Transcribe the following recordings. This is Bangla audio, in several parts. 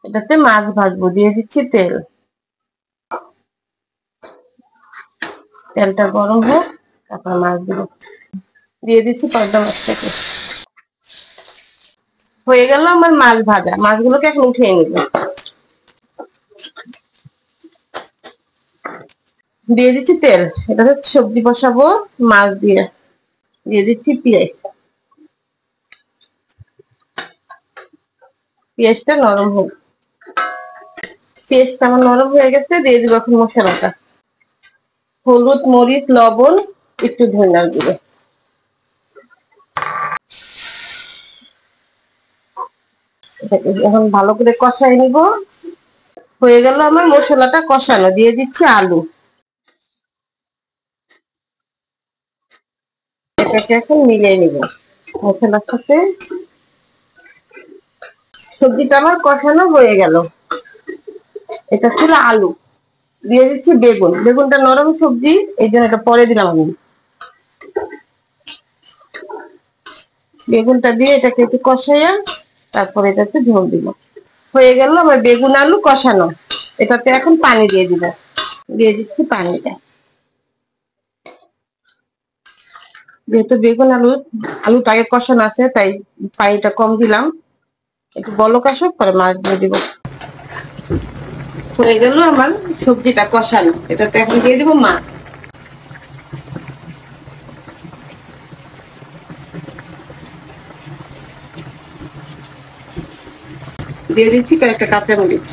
এটাতে মাছ ভাজবো, দিয়ে দিচ্ছি তেল। তেলটা গরম হোক, তারপর মাছ দিব। দিয়ে দিচ্ছি পাবদা মাছটাকে। হয়ে গেল আমার মাছ ভাজা, মাছগুলোকে এখন উঠিয়ে নিব। দিয়ে দিচ্ছি তেল, এটাতে সবজি বসাবো মাছ দিয়ে। দিয়ে দিচ্ছি পেঁয়াজ। পেঁয়াজটা নরম হোক। পেঁয়াজটা আমার নরম হয়ে গেছে, দিয়ে দিব এখন মশলাটা। হলুদ, মরিচ, লবণ, একটু ধনিয়ার গুঁড়ো। এখন ভালো করে কষাই নিব। হয়ে গেল আমার মশলাটা কষানো, দিয়ে দিচ্ছি আলু। এটাকে এখন মিলিয়ে নিব মশলার সাথে। সবজিটা আমার কষানো হয়ে গেল। এটা ছিল আলু। দিয়ে দিচ্ছি বেগুন। বেগুনটা নরম সবজি, এই জন্য এটা পরে দিলাম আমি। বেগুনটা দিয়ে এটাকে একটু কষাইয়া তারপরে এটাতে ঝোল দিব। হয়ে গেল আমার বেগুন আলু কষানো। এটাতে এখন পানি দিয়ে দিব। দিয়ে দিচ্ছি পানিটা। যেহেতু বেগুন আলুটা আগে কষানো আছে, তাই পানিটা কম দিলাম। একটু বলক আসুক, পরে মাছ দিয়ে দিব। হয়ে গেল আমার সবজিটা কষানো, এটাতে এখন দিয়ে দিব মাছ। দিয়ে দিচ্ছি কয়েকটা কাঁচামরিচ।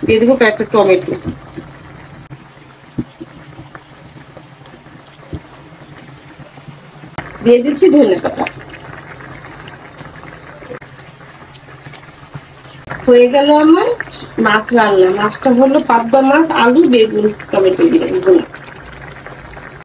দিয়ে দিব কয়েকটা টমেটো। দিয়ে দিচ্ছি ধনে পাতা। হয়ে গেল আমার মাছ রান্না। মাছটা হলো পাবদা মাছ, আলু, বেগুন, টমেটো দিয়ে